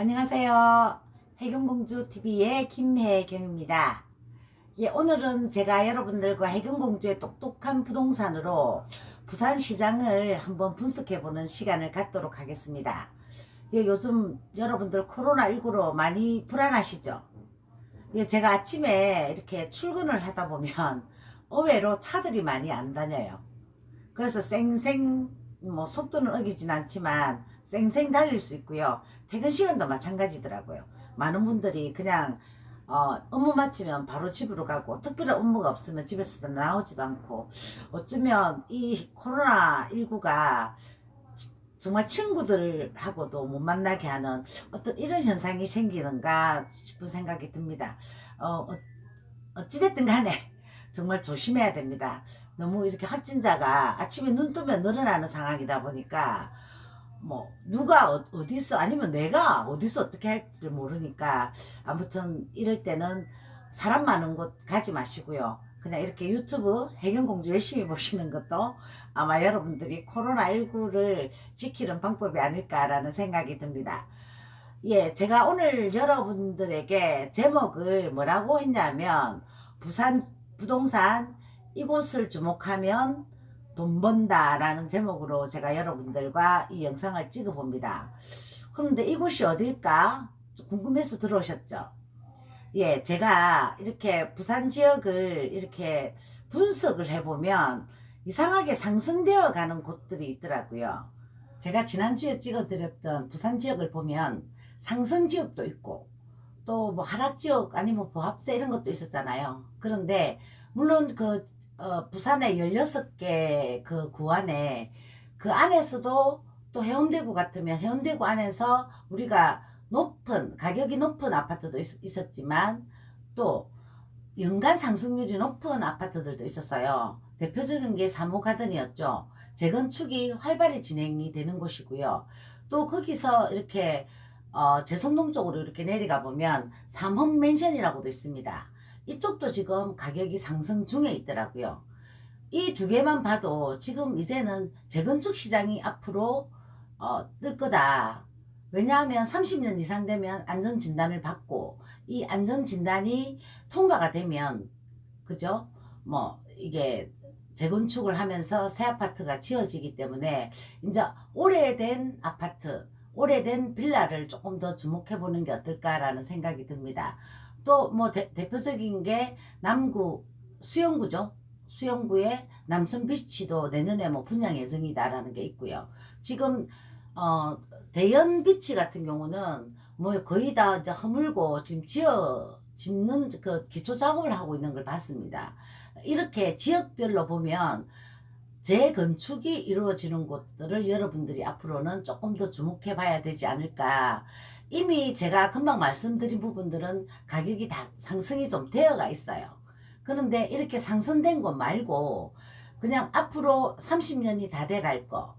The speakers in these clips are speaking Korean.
안녕하세요. 해경공주TV의 김혜경입니다. 예, 오늘은 제가 여러분들과 해경공주의 똑똑한 부동산으로 부산시장을 한번 분석해보는 시간을 갖도록 하겠습니다. 예, 요즘 여러분들 코로나19로 많이 불안하시죠? 예, 제가 아침에 이렇게 출근을 하다 보면 의외로 차들이 많이 안 다녀요. 그래서 쌩쌩 속도는 어기진 않지만 쌩쌩 달릴 수 있고요. 퇴근 시간도 마찬가지더라고요. 많은 분들이 그냥 업무 마치면 바로 집으로 가고 특별한 업무가 없으면 집에서 나오지도 않고, 어쩌면 이 코로나19가 정말 친구들하고도 못 만나게 하는 어떤 이런 현상이 생기는가 싶은 생각이 듭니다. 어찌됐든 간에 정말 조심해야 됩니다. 너무 이렇게 확진자가 아침에 눈 뜨면 늘어나는 상황이다 보니까 누가 어디서 아니면 내가 어디서 어떻게 할지 모르니까, 아무튼 이럴 때는 사람 많은 곳 가지 마시고요. 그냥 이렇게 유튜브 해경공주 열심히 보시는 것도 아마 여러분들이 코로나19를 지키는 방법이 아닐까라는 생각이 듭니다. 예, 제가 오늘 여러분들에게 제목을 뭐라고 했냐면, 부산 부동산 이곳을 주목하면 돈 번다 라는 제목으로 제가 여러분들과 이 영상을 찍어 봅니다. 그런데 이곳이 어딜까 궁금해서 들어오셨죠? 예, 제가 이렇게 부산 지역을 이렇게 분석을 해보면 이상하게 상승되어 가는 곳들이 있더라고요. 제가 지난주에 찍어 드렸던 부산 지역을 보면 상승 지역도 있고 또 하락 지역 아니면 보합세 이런 것도 있었잖아요. 그런데 물론 부산에 16개 그 구 안에, 그 안에서도 또 해운대구 같으면 해운대구 안에서 우리가 가격이 높은 아파트도 있었지만 또 연간 상승률이 높은 아파트들도 있었어요. 대표적인 게 사무가든이었죠. 재건축이 활발히 진행이 되는 곳이고요. 또 거기서 이렇게 제송동 쪽으로 이렇게 내려가 보면 삼흥맨션이라고도 있습니다. 이쪽도 지금 가격이 상승 중에 있더라고요. 이 두 개만 봐도 지금 이제는 재건축 시장이 앞으로 뜰 거다. 왜냐하면 30년 이상 되면 안전진단을 받고, 이 안전진단이 통과가 되면, 그죠? 이게 재건축을 하면서 새 아파트가 지어지기 때문에 이제 오래된 아파트, 오래된 빌라를 조금 더 주목해 보는 게 어떨까라는 생각이 듭니다. 또 대표적인 게 남구 수영구죠. 수영구의 남천비치도 내년에 분양 예정이다라는 게 있고요. 지금 대연비치 같은 경우는 거의 다 이제 허물고 지금 짓는 그 기초 작업을 하고 있는 걸 봤습니다. 이렇게 지역별로 보면 재건축이 이루어지는 곳들을 여러분들이 앞으로는 조금 더 주목해 봐야 되지 않을까. 이미 제가 금방 말씀드린 부분들은 가격이 다 상승이 좀 되어가 있어요. 그런데 이렇게 상승된 것 말고 그냥 앞으로 30년이 다 돼갈 거,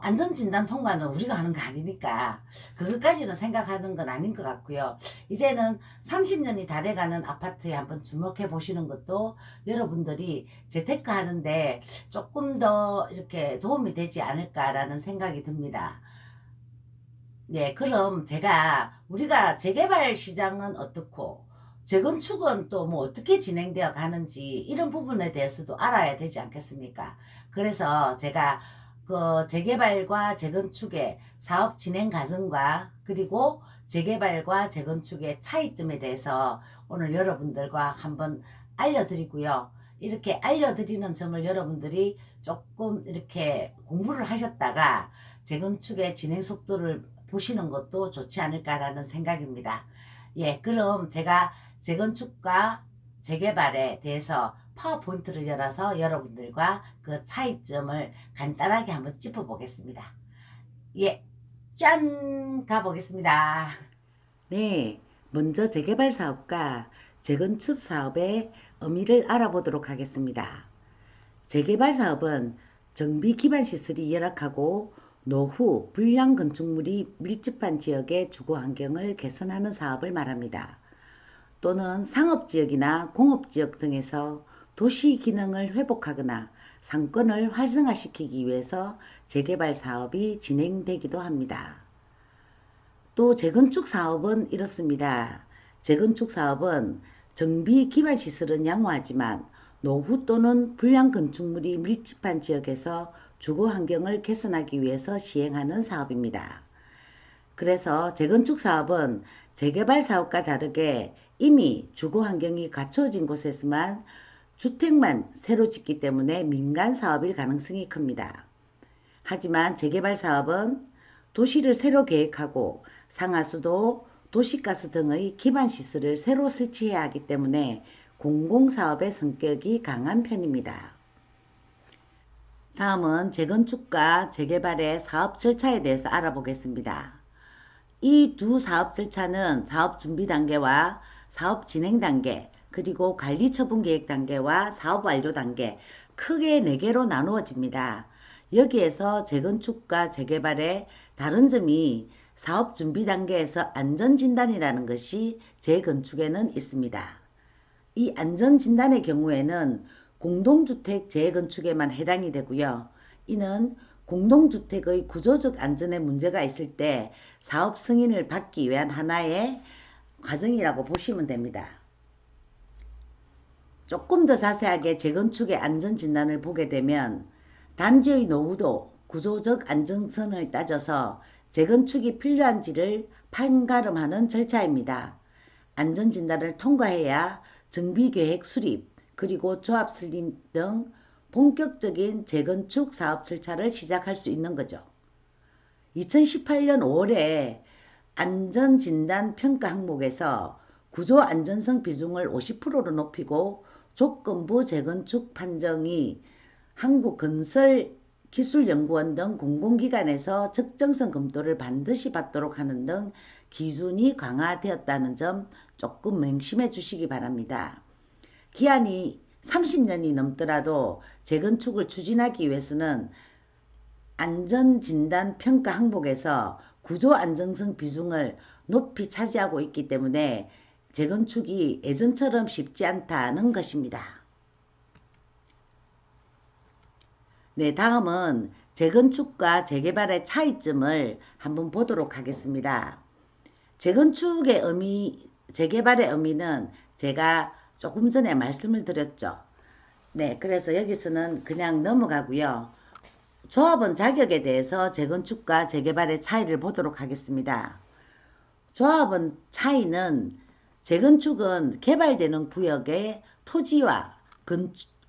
안전진단 통과는 우리가 하는 거 아니니까 그것까지는 생각하는 건 아닌 것 같고요. 이제는 30년이 다 돼가는 아파트에 한번 주목해 보시는 것도 여러분들이 재테크 하는데 조금 더 이렇게 도움이 되지 않을까라는 생각이 듭니다. 네, 그럼 우리가 재개발 시장은 어떻고 재건축은 또 어떻게 진행되어 가는지 이런 부분에 대해서도 알아야 되지 않겠습니까? 그래서 제가 그 재개발과 재건축의 사업 진행 과정과 그리고 재개발과 재건축의 차이점에 대해서 오늘 여러분들과 한번 알려드리고요. 이렇게 알려드리는 점을 여러분들이 조금 이렇게 공부를 하셨다가 재건축의 진행 속도를 보시는 것도 좋지 않을까라는 생각입니다. 예, 그럼 제가 재건축과 재개발에 대해서 파워포인트를 열어서 여러분들과 그 차이점을 간단하게 한번 짚어보겠습니다. 예, 짠! 가보겠습니다. 네, 먼저 재개발 사업과 재건축 사업의 의미를 알아보도록 하겠습니다. 재개발 사업은 정비 기반 시설이 열악하고 노후 불량 건축물이 밀집한 지역의 주거 환경을 개선하는 사업을 말합니다. 또는 상업지역이나 공업지역 등에서 도시 기능을 회복하거나 상권을 활성화시키기 위해서 재개발 사업이 진행되기도 합니다. 또 재건축 사업은 이렇습니다. 재건축 사업은 정비 기반 시설은 양호하지만 노후 또는 불량 건축물이 밀집한 지역에서 주거 환경을 개선하기 위해서 시행하는 사업입니다. 그래서 재건축 사업은 재개발 사업과 다르게 이미 주거 환경이 갖춰진 곳에서만 주택만 새로 짓기 때문에 민간 사업일 가능성이 큽니다. 하지만 재개발 사업은 도시를 새로 계획하고 상하수도, 도시가스 등의 기반 시설을 새로 설치해야 하기 때문에 공공사업의 성격이 강한 편입니다. 다음은 재건축과 재개발의 사업 절차에 대해서 알아보겠습니다. 이 두 사업 절차는 사업 준비 단계와 사업 진행 단계, 그리고 관리 처분 계획 단계와 사업 완료 단계 크게 4개로 나누어집니다. 여기에서 재건축과 재개발의 다른 점이 사업 준비 단계에서 안전진단이라는 것이 재건축에는 있습니다. 이 안전진단의 경우에는 공동주택 재건축에만 해당이 되고요. 이는 공동주택의 구조적 안전에 문제가 있을 때 사업 승인을 받기 위한 하나의 과정이라고 보시면 됩니다. 조금 더 자세하게 재건축의 안전진단을 보게 되면 단지의 노후도 구조적 안정성을 따져서 재건축이 필요한지를 판가름하는 절차입니다. 안전진단을 통과해야 정비계획 수립, 그리고 조합 설립 등 본격적인 재건축 사업 절차를 시작할 수 있는 거죠. 2018년 5월에 안전진단 평가 항목에서 구조 안전성 비중을 50%로 높이고 조건부 재건축 판정이 한국건설기술연구원 등 공공기관에서 적정성 검토를 반드시 받도록 하는 등 기준이 강화되었다는 점 조금 명심해 주시기 바랍니다. 기한이 30년이 넘더라도 재건축을 추진하기 위해서는 안전진단 평가 항목에서 구조 안정성 비중을 높이 차지하고 있기 때문에 재건축이 예전처럼 쉽지 않다는 것입니다. 네, 다음은 재건축과 재개발의 차이점을 한번 보도록 하겠습니다. 재건축의 의미, 재개발의 의미는 제가 조금 전에 말씀을 드렸죠. 네, 그래서 여기서는 그냥 넘어가고요. 조합원 자격에 대해서 재건축과 재개발의 차이를 보도록 하겠습니다. 조합원 차이는 재건축은 개발되는 구역의 토지와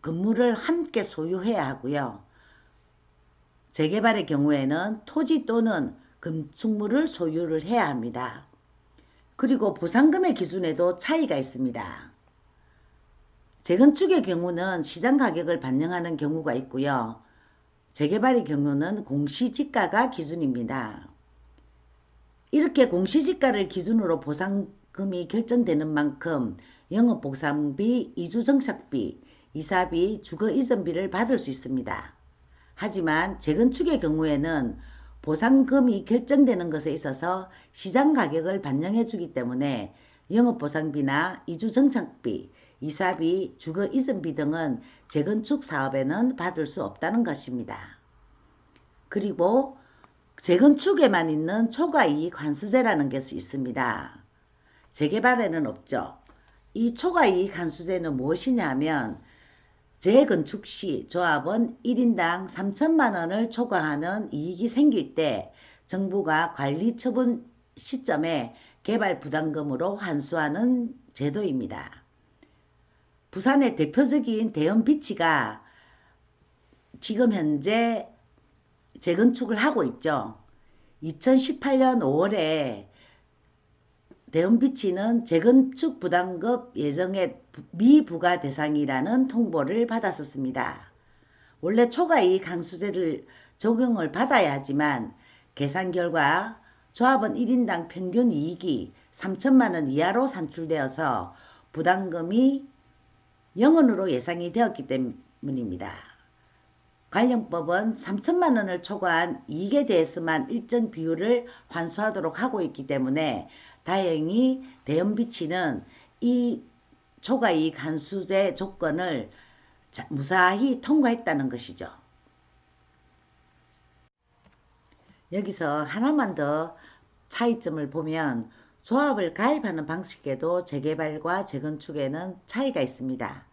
건물을 함께 소유해야 하고요. 재개발의 경우에는 토지 또는 건축물을 소유를 해야 합니다. 그리고 보상금의 기준에도 차이가 있습니다. 재건축의 경우는 시장 가격을 반영하는 경우가 있고요. 재개발의 경우는 공시지가가 기준입니다. 이렇게 공시지가를 기준으로 보상금이 결정되는 만큼 영업보상비, 이주정착비, 이사비, 주거이전비를 받을 수 있습니다. 하지만 재건축의 경우에는 보상금이 결정되는 것에 있어서 시장 가격을 반영해 주기 때문에 영업보상비나 이주정착비, 이사비, 주거이전비 등은 재건축 사업에는 받을 수 없다는 것입니다. 그리고 재건축에만 있는 초과이익 환수제라는 것이 있습니다. 재개발에는 없죠. 이 초과이익 환수제는 무엇이냐 하면 재건축 시 조합원 1인당 3천만 원을 초과하는 이익이 생길 때 정부가 관리 처분 시점에 개발 부담금으로 환수하는 제도입니다. 부산의 대표적인 대형비치가 지금 현재 재건축을 하고 있죠. 2018년 5월에 대형비치는 재건축 부담금 예정의 미부과 대상이라는 통보를 받았었습니다. 원래 초과이익 항수제를 적용을 받아야 하지만 계산 결과 조합원 1인당 평균 이익이 3천만 원 이하로 산출되어서 부담금이 0원으로 예상이 되었기 때문입니다. 관련법은 3천만 원을 초과한 이익에 대해서만 일정 비율을 환수하도록 하고 있기 때문에 다행히 대형비치는 이 초과이익 환수제 조건을 무사히 통과했다는 것이죠. 여기서 하나만 더 차이점을 보면 조합을 가입하는 방식에도 재개발과 재건축에는 차이가 있습니다.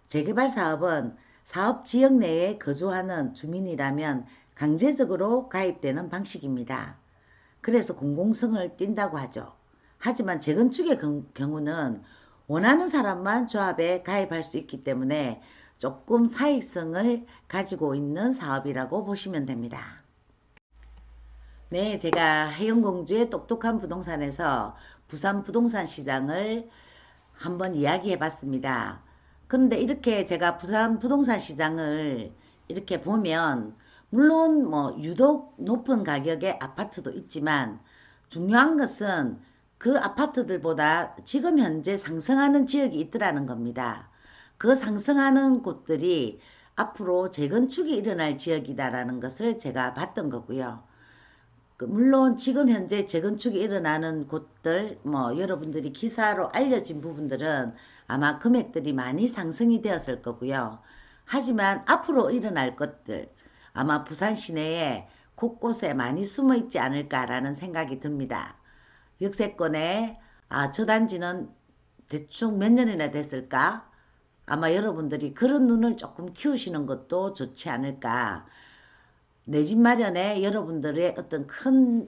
재개발 사업은 사업 지역 내에 거주하는 주민이라면 강제적으로 가입되는 방식입니다. 그래서 공공성을 띈다고 하죠. 하지만 재건축의 경우는 원하는 사람만 조합에 가입할 수 있기 때문에 조금 사익성을 가지고 있는 사업이라고 보시면 됩니다. 네, 제가 해영공주의 똑똑한 부동산에서 부산 부동산 시장을 한번 이야기해 봤습니다. 그런데 이렇게 제가 부산 부동산 시장을 이렇게 보면 물론 뭐 유독 높은 가격의 아파트도 있지만 중요한 것은 그 아파트들보다 지금 현재 상승하는 지역이 있더라는 겁니다. 그 상승하는 곳들이 앞으로 재건축이 일어날 지역이다라는 것을 제가 봤던 거고요. 물론 지금 현재 재건축이 일어나는 곳들, 여러분들이 기사로 알려진 부분들은 아마 금액들이 많이 상승이 되었을 거고요. 하지만 앞으로 일어날 것들, 아마 부산 시내에 곳곳에 많이 숨어 있지 않을까라는 생각이 듭니다. 역세권에 저 단지는 대충 몇 년이나 됐을까? 아마 여러분들이 그런 눈을 조금 키우시는 것도 좋지 않을까. 내 집 마련에 여러분들의 어떤 큰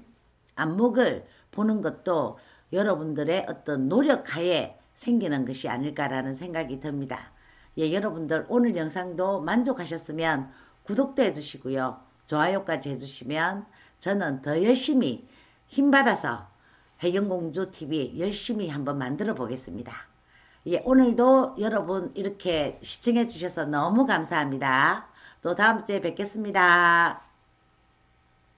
안목을 보는 것도 여러분들의 어떤 노력하에 생기는 것이 아닐까라는 생각이 듭니다. 예, 여러분들 오늘 영상도 만족하셨으면 구독도 해주시고요. 좋아요까지 해주시면 저는 더 열심히 힘받아서 해경공주TV 열심히 한번 만들어 보겠습니다. 예, 오늘도 여러분 이렇게 시청해 주셔서 너무 감사합니다. 또 다음 주에 뵙겠습니다.